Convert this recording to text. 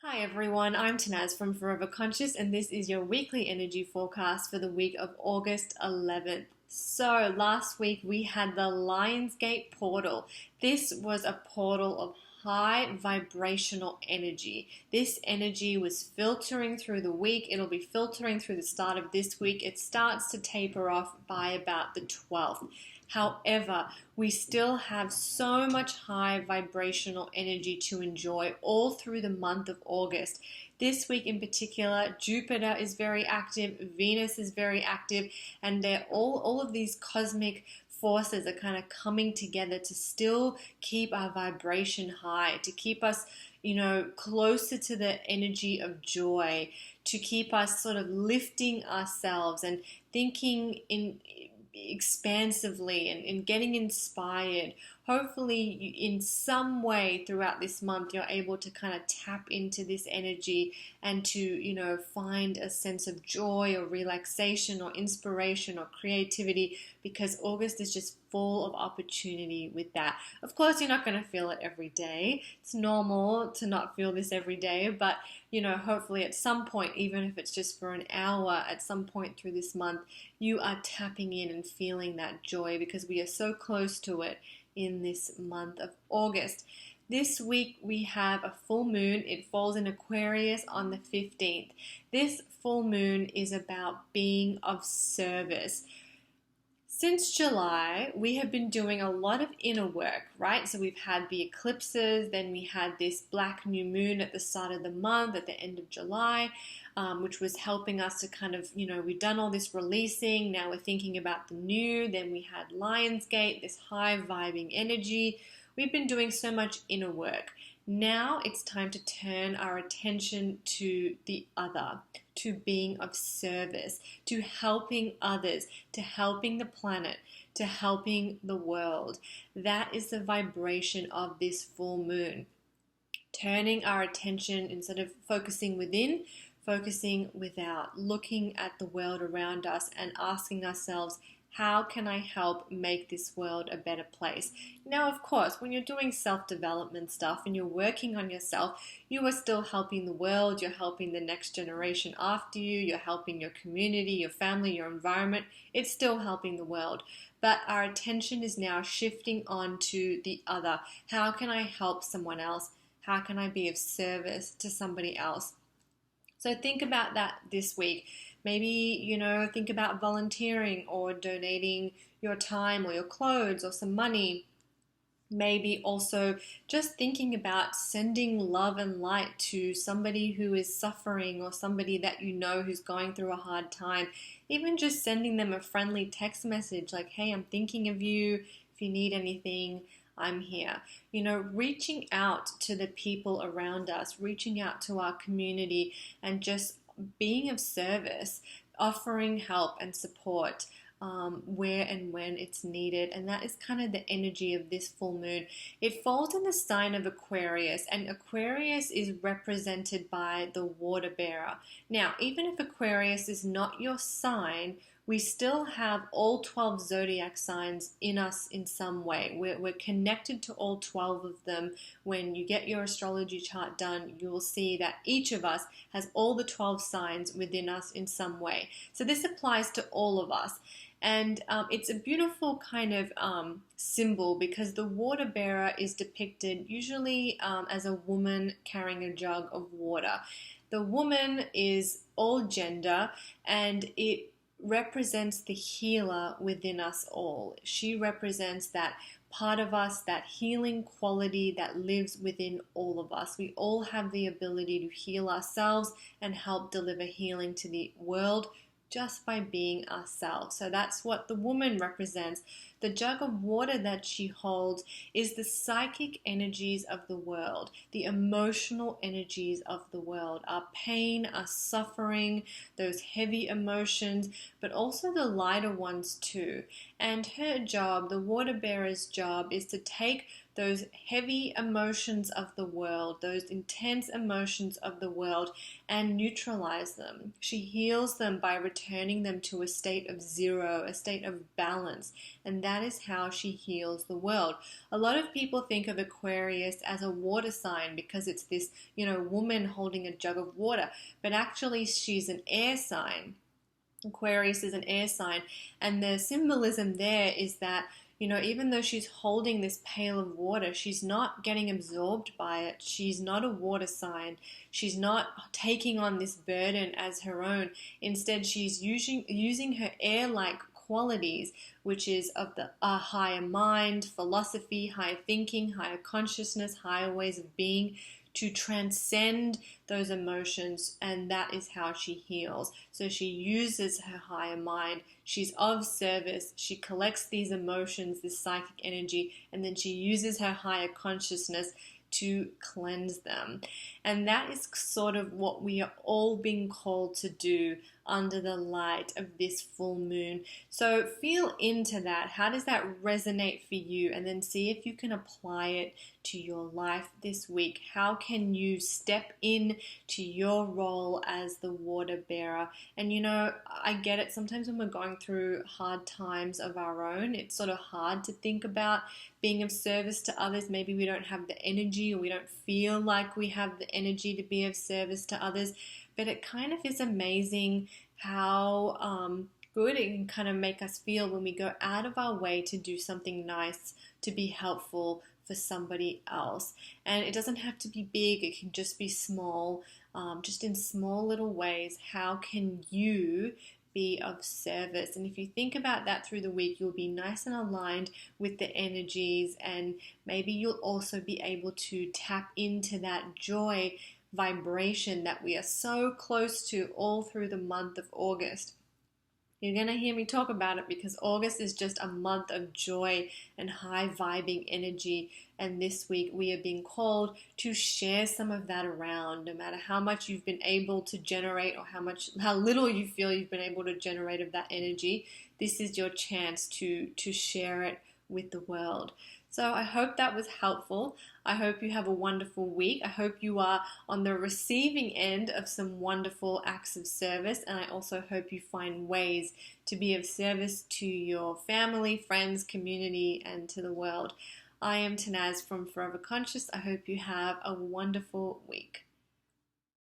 Hi everyone, I'm Tanaz from Forever Conscious, and this is your weekly energy forecast for the week of August 11th. So, last week we had the Lionsgate portal. This was a portal of high vibrational energy. This energy was filtering through the week. It'll be filtering through the start of this week. It starts to taper off by about the 12th. However, we still have so much high vibrational energy to enjoy all through the month of August. This week in particular, Jupiter is very active, Venus is very active, and they're all of these cosmic forces are kind of coming together to still keep our vibration high, to keep us, closer to the energy of joy, to keep us sort of lifting ourselves and thinking in expansively and getting inspired. Hopefully, in some way throughout this month, you're able to kind of tap into this energy and to, find a sense of joy or relaxation or inspiration or creativity, because August is just full of opportunity with that. Of course, you're not going to feel it every day. It's normal to not feel this every day, but hopefully at some point, even if it's just for an hour, at some point through this month, you are tapping in and feeling that joy, because we are so close to it in this month of August. This week we have a full moon. It falls in Aquarius on the 15th. This full moon is about being of service. Since July, we have been doing a lot of inner work, right? So we've had the eclipses, then we had this black new moon at the start of the month, at the end of July, which was helping us to kind of, we've done all this releasing. Now we're thinking about the new. Then we had Lionsgate, this high vibing energy. We've been doing so much inner work. Now it's time to turn our attention to the other, to being of service, to helping others, to helping the planet, to helping the world. That is the vibration of this full moon. Turning our attention, instead of focusing within, focusing without, looking at the world around us and asking ourselves, how can I help make this world a better place? Now, of course, when you're doing self-development stuff and you're working on yourself, you are still helping the world, you're helping the next generation after you, you're helping your community, your family, your environment. It's still helping the world. But our attention is now shifting on to the other. How can I help someone else? How can I be of service to somebody else? So think about that this week. Maybe, think about volunteering or donating your time or your clothes or some money. Maybe also just thinking about sending love and light to somebody who is suffering or somebody that who's going through a hard time. Even just sending them a friendly text message like, hey, I'm thinking of you. If you need anything, I'm here. Reaching out to the people around us, reaching out to our community, and just being of service, offering help and support where and when it's needed. And that is kind of the energy of this full moon. It falls in the sign of Aquarius, and Aquarius is represented by the water bearer. Now, even if Aquarius is not your sign, we still have all 12 zodiac signs in us in some way. We're connected to all 12 of them. When you get your astrology chart done, you will see that each of us has all the 12 signs within us in some way. So this applies to all of us. And it's a beautiful kind of symbol, because the water bearer is depicted usually as a woman carrying a jug of water. The woman is all gender, and it represents the healer within us all. She represents that part of us, that healing quality that lives within all of us. We all have the ability to heal ourselves and help deliver healing to the world just by being ourselves. So that's what the woman represents. The jug of water that she holds is the psychic energies of the world, the emotional energies of the world, our pain, our suffering, those heavy emotions, but also the lighter ones too. And her job, the water bearer's job, is to take those heavy emotions of the world, those intense emotions of the world, and neutralize them. She heals them by returning them to a state of zero, a state of balance. And that is how she heals the world. A lot of people think of Aquarius as a water sign because it's this, woman holding a jug of water, but actually she's an air sign. Aquarius is an air sign, and the symbolism there is that, even though she's holding this pail of water, she's not getting absorbed by it. She's not a water sign. She's not taking on this burden as her own. Instead, she's using her air-like qualities, which is of the higher mind, philosophy, higher thinking, higher consciousness, higher ways of being, to transcend those emotions, and that is how she heals. So she uses her higher mind, she's of service, she collects these emotions, this psychic energy, and then she uses her higher consciousness to cleanse them. And that is sort of what we are all being called to do under the light of this full moon. So feel into that. How does that resonate for you? And then see if you can apply it to your life this week. How can you step in to your role as the water bearer? And I get it. Sometimes when we're going through hard times of our own, it's sort of hard to think about being of service to others. Maybe we don't have the energy, or we don't feel like we have the energy to be of service to others. But it kind of is amazing how good it can kind of make us feel when we go out of our way to do something nice, to be helpful for somebody else. And it doesn't have to be big, it can just be small, just in small little ways. How can you be of service? And if you think about that through the week, you'll be nice and aligned with the energies, and maybe you'll also be able to tap into that joy vibration that we are so close to all through the month of August. You're going to hear me talk about it because August is just a month of joy and high vibing energy. And this week we are being called to share some of that around. No matter how much you've been able to generate, or how little you feel you've been able to generate of that energy, this is your chance to share it with the world. So I hope that was helpful. I hope you have a wonderful week. I hope you are on the receiving end of some wonderful acts of service, and I also hope you find ways to be of service to your family, friends, community, and to the world. I am Tanaz from Forever Conscious. I hope you have a wonderful week.